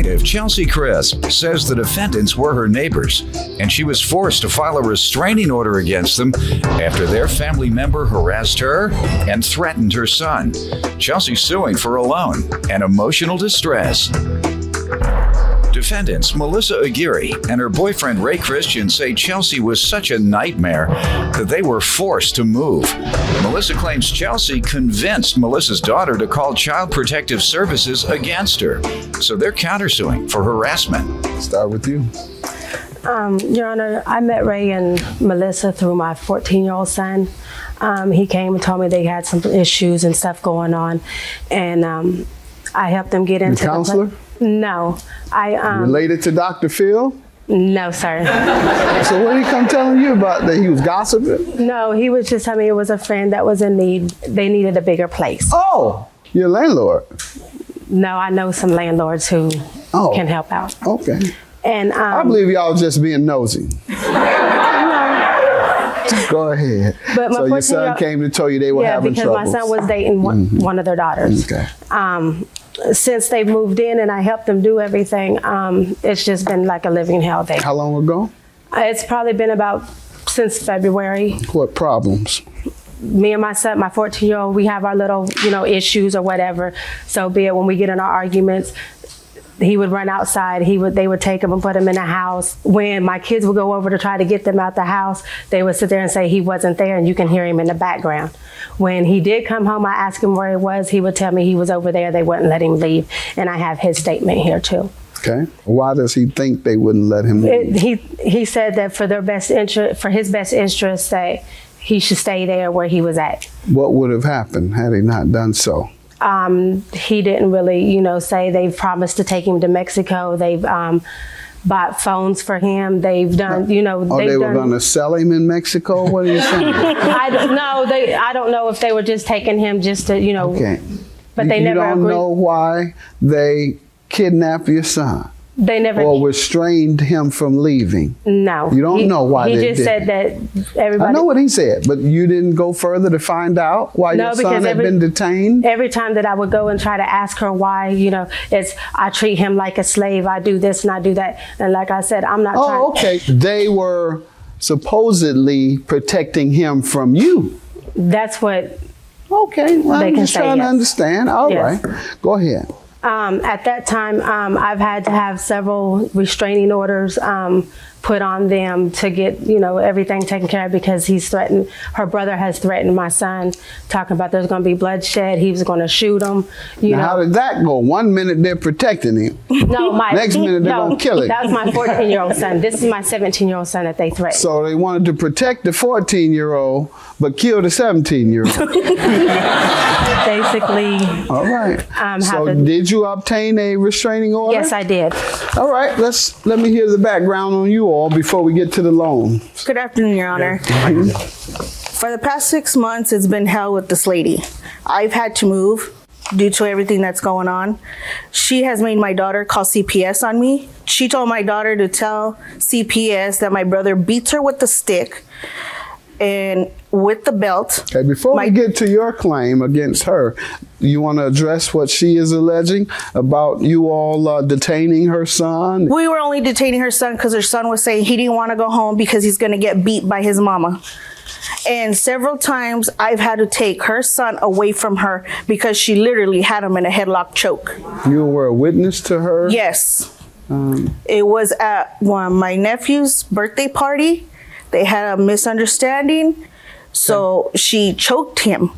Plaintiff Chelsea Crisp says the defendants were her neighbors, and she was forced to file a restraining order against them after their family member harassed her and threatened her son. Chelsea's suing for a loan and emotional distress. Defendants Melissa Aguirre and her boyfriend Ray Christian say Chelsea was such a nightmare that they were forced to move. Melissa claims Chelsea convinced Melissa's daughter to call Child Protective Services against her, so they're countersuing for harassment. Start with you. Your Honor, I met Ray and Melissa through my 14-year-old son. He came and told me they had some issues and stuff going on, and I helped them get into the counselor? No. Related to Dr. Phil? No, sir. So what did he come telling you about that he was gossiping? No, he was just telling me it was a friend that was in need. They needed a bigger place. Oh, your landlord? No, I know some landlords who can help out. Okay. And I believe y'all was just being nosy. Go ahead. But my so your son came to tell you they were having trouble. Yeah, because my son was dating one of their daughters. Okay. Since they moved in and I helped them do everything, it's just been like a living hell there. How long ago? It's probably been about since February. What problems? Me and my son, my 14-year-old, we have our little, issues or whatever. So be it when we get in our arguments, he would run outside. They would take him and put him in the house. When my kids would go over to try to get them out the house, they would sit there and say he wasn't there, and you can hear him in the background. When he did come home, I asked him where he was. He would tell me he was over there. They wouldn't let him leave, and I have his statement here too. Okay. Why does he think they wouldn't let him leave? He said that for his best interest, that he should stay there where he was at. What would have happened had he not done so? He didn't really, say. They've promised to take him to Mexico. They've bought phones for him. They've done, they were going to sell him in Mexico? What are you saying? I don't know if they were just taking him just to, Okay. But they never agreed. You don't know why they kidnapped your son? They never. Or restrained him from leaving? No. You don't know why they did. He just said that everybody. I know what he said, but you didn't go further to find out why your son had been detained? Every time that I would go and try to ask her why, I treat him like a slave. I do this and I do that. And like I said, I'm not trying. Oh, okay. They were supposedly protecting him from you. That's what. Okay. Well, I'm just trying to understand. All right. Go ahead. At that time, I've had to have several restraining orders put on them to get, everything taken care of, because her brother has threatened my son, talking about there's going to be bloodshed. He was going to shoot him. How did that go? 1 minute they're protecting him. No, next minute they're going to kill him. That was my 14-year-old son. This is my 17-year-old son that they threatened. So they wanted to protect the 14-year-old, but kill the 17-year-old. Basically. All right. So did you obtain a restraining order? Yes, I did. All right. Let me hear the background on you all before we get to the loan. Good afternoon, Your Honor. For the past 6 months, it's been hell with this lady. I've had to move due to everything that's going on. She has made my daughter call CPS on me. She told my daughter to tell CPS that my brother beats her with the stick and with the belt. Okay, before we get to your claim against her, you want to address what she is alleging about you all detaining her son? We were only detaining her son because her son was saying he didn't want to go home because he's going to get beat by his mama. And several times I've had to take her son away from her because she literally had him in a headlock choke. You were a witness to her? Yes. It was at my nephew's birthday party. They had a misunderstanding, so she choked him.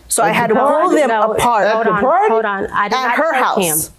So I had to pull them apart. Hold on. I did at her house. Him.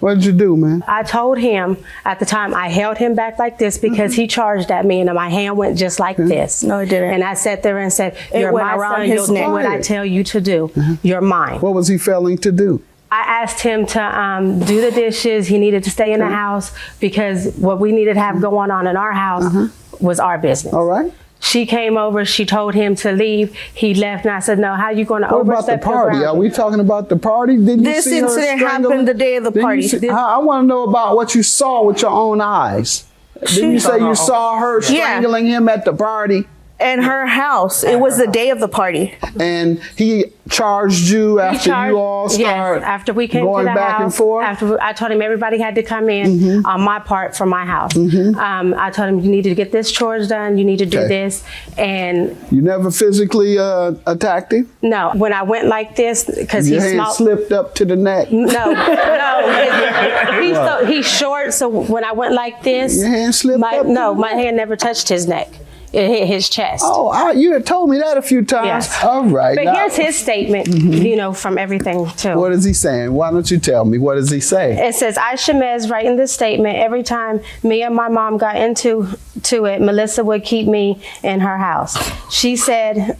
What did you do, man? I told him at the time, I held him back like this because he charged at me, and my hand went just like this. No, it didn't. And I sat there and said, "You're my son. You'll do what I tell you to do. You're mine." What was he failing to do? I asked him to do the dishes. He needed to stay in the house because what we needed to have going on in our house was our business. All right. She came over. She told him to leave. He left, and I said, "No, how are you going to overstep your boundary?" What about the party? Are we talking about the party? Did you see her incident happened the day of the party. I want to know about what you saw with your own eyes. Did you say you saw her strangling him at the party? in her house. It was the day of the party. And he charged you after you all started after we came going to the back house, and forth? After I told him everybody had to come in on my part for my house. I told him you need to get this chores done, you need to do this. And you never physically attacked him? no, when I went like this, because Your hand slipped up to the neck? No, he's short, so when I went like this, Your hand slipped up? No, my hand never touched his neck. It hit his chest. Oh, you had told me that a few times. Yes. All right. But now, here's his statement, you know, from everything too. what is he saying? Why don't you tell me? What does he say? It says, Aisha Mez writing this statement, every time me and my mom got into it, Melissa would keep me in her house. She said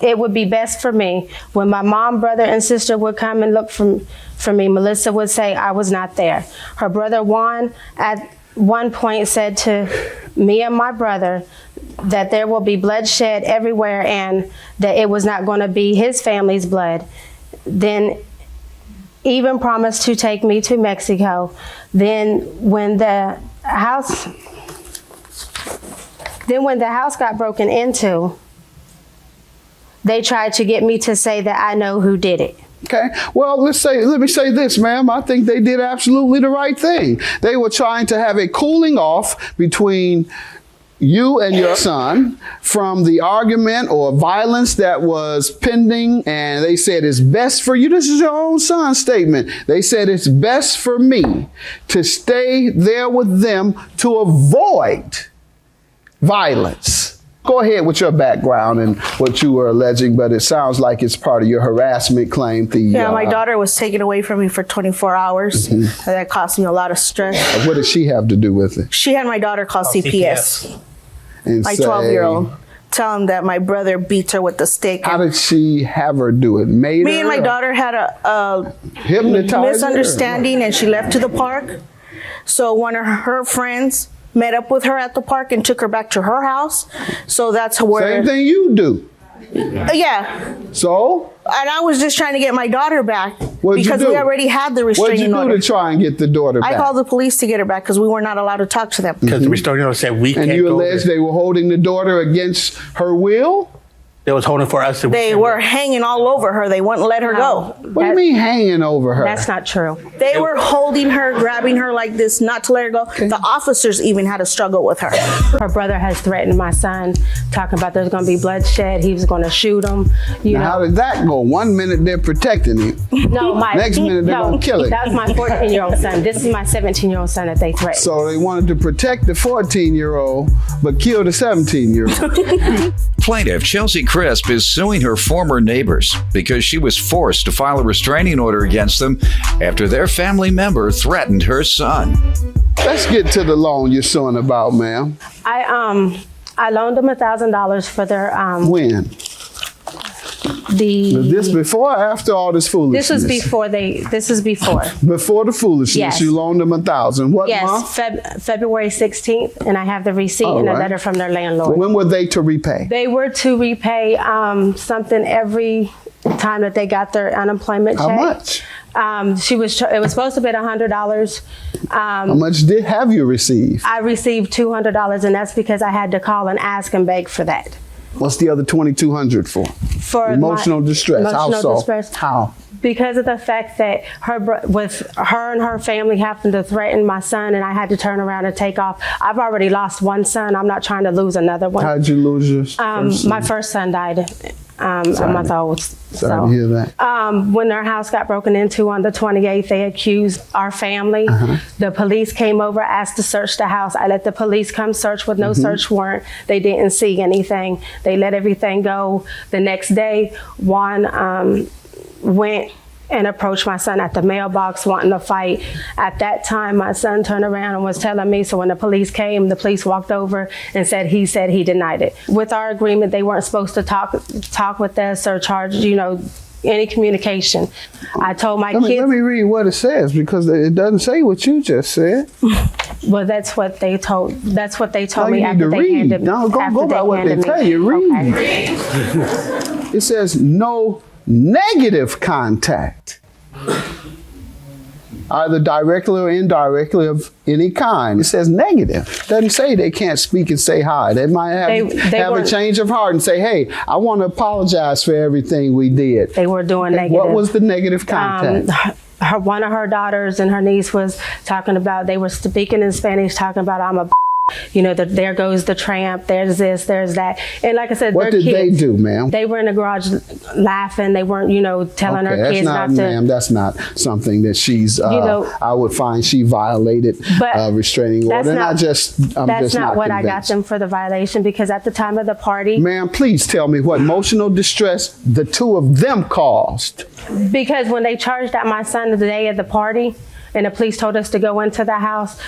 it would be best for me. When my mom, brother, and sister would come and look for me, Melissa would say I was not there. Her brother Juan at one point said to me and my brother that there will be bloodshed everywhere and that it was not going to be his family's blood. Then even promised to take me to Mexico. Then when the house got broken into, they tried to get me to say that I know who did it. Okay. Well, let me say this, ma'am. I think they did absolutely the right thing. They were trying to have a cooling off between you and your son from the argument or violence that was pending, and they said it's best for you. This is your own son's statement. They said it's best for me to stay there with them to avoid violence. Go ahead with your background and what you were alleging, but it sounds like it's part of your harassment claim. My daughter was taken away from me for 24 hours. And that cost me a lot of stress. What did she have to do with it? She had my daughter call CPS. And My 12-year-old. Tell him that my brother beats her with the stick. How did she have her do it? Me and my daughter had a misunderstanding, and she left to the park. So one of her friends met up with her at the park and took her back to her house. So that's where... Same thing you do. Yeah. So? And I was just trying to get my daughter back What'd you because do? we already had the restraining order. What'd you do to try and get the daughter back? I called the police to get her back because we were not allowed to talk to them. Because the restraining order said we can't go. And you alleged they were holding the daughter against her will? They was holding for us. They were hanging all over her. They wouldn't let her go. What do you mean hanging over her? That's not true. They were holding her, grabbing her like this, not to let her go. Okay. The officers even had a struggle with her. Her brother has threatened my son, talking about there's going to be bloodshed. He was going to shoot him. How did that go? 1 minute they're protecting him. No, next minute they're going to kill him. That was my 14-year-old son. This is my 17-year-old son that they threatened. So they wanted to protect the 14-year-old, but kill the 17-year-old. Plaintiff Chelsea Crisp is suing her former neighbors because she was forced to file a restraining order against them after their family member threatened her son. Let's get to the loan you're suing about, ma'am. I loaned them $1,000 for their when? This before or after all this foolishness? This is before. Before the foolishness, yes. You loaned them $1,000. What month? February 16th, and I have the receipt and a letter from their landlord. When were they to repay? They were to repay something every time that they got their unemployment check. How much? It was supposed to be $100. How much have you received? I received $200, and that's because I had to call and ask and beg for that. What's the other $2,200 for? For emotional distress. Emotional distress. How? Because of the fact that with her and her family having to threaten my son, and I had to turn around and take off. I've already lost one son. I'm not trying to lose another one. How'd you lose your first son? My first son died a month old. Sorry to hear that. When their house got broken into on the 28th, they accused our family. The police came over, asked to search the house. I let the police come search with no search warrant. They didn't see anything. They let everything go. The next day, Juan went and approached my son at the mailbox wanting to fight. At that time, my son turned around and was telling me, so when the police came, the police walked over and said he denied it. With our agreement, they weren't supposed to talk with us or charge, any communication. I told my kids. Let me read what it says, because it doesn't say what you just said. Well, that's what they told me after they handed me. No, go by what they tell you. Read. Okay. It says no negative contact. either directly or indirectly of any kind. It says negative. It doesn't say they can't speak and say hi. They might have a change of heart and say, hey, I want to apologize for everything we did. They were doing negative. What was the negative content? One of her daughters and her niece was talking about, they were speaking in Spanish, talking about, I'm a there goes the tramp, there's this, there's that. And like I said, what did they do, ma'am? They were in the garage laughing. They weren't, telling her kids not to. Ma'am, that's not something that she's, I would find she violated restraining order. That's not what I got them for the violation, because at the time of the party. Ma'am, please tell me what emotional distress the two of them caused. Because when they charged at my son the day of the party, and the police told us to go into the house,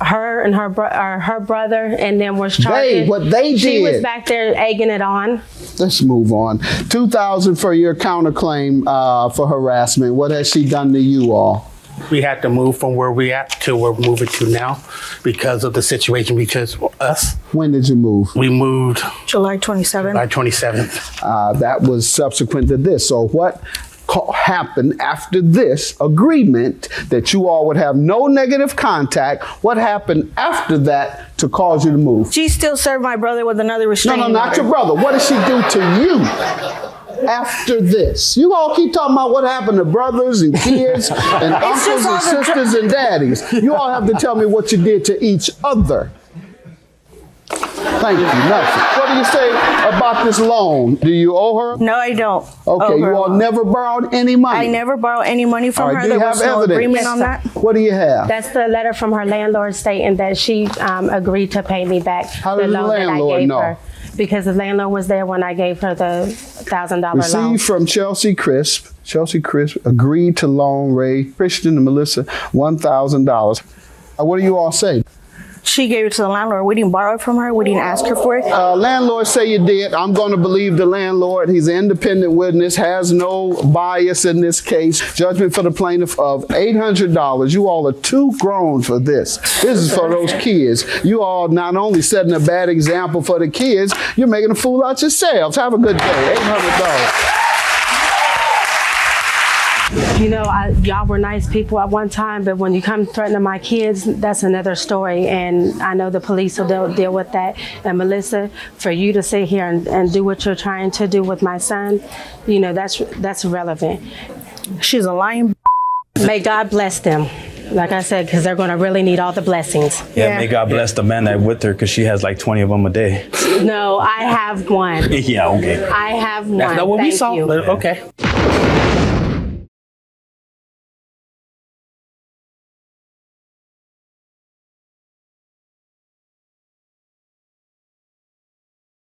her and her brother and them was charged. What they did. She was back there egging it on. Let's move on. $2,000 for your counterclaim for harassment. What has she done to you all? We had to move from where we at to where we're moving to now because of the situation, because us. When did you move? We moved July 27th. July 27th. That was subsequent to this. So what happened after this agreement that you all would have no negative contact? What happened after that to cause you to move? She still served my brother with another restraining order. No, not your brother. What did she do to you after this? You all keep talking about what happened to brothers and kids and uncles and sisters and daddies. You all have to tell me what you did to each other. Thank you. Nothing. What do you say about this loan? Do you owe her? No, I don't. Okay, you all never borrowed any money? I never borrowed any money from her. There was no agreement on that. What do you have? That's the letter from her landlord stating that she agreed to pay me back the loan that I gave her. Because the landlord was there when I gave her the $1,000 loan. Received from Chelsea Crisp. Chelsea Crisp agreed to loan Ray, Christian, and Melissa $1,000. What do you all say? She gave it to the landlord. We didn't borrow it from her. We didn't ask her for it. Landlord say you did. I'm going to believe the landlord. He's an independent witness, has no bias in this case. Judgment for the plaintiff of $800. You all are too grown for this. This is for those kids. You all not only setting a bad example for the kids, you're making a fool out yourselves. Have a good day. $800. Y'all were nice people at one time, but when you come threatening my kids, that's another story. And I know the police will deal with that. And Melissa, for you to sit here and do what you're trying to do with my son, that's relevant. She's a lying. May God bless them. Like I said, because they're going to really need all the blessings. Yeah, may God bless the man that with her, because she has like 20 of them a day. No, I have one. Yeah, okay. I have one. That's not what we saw, but okay.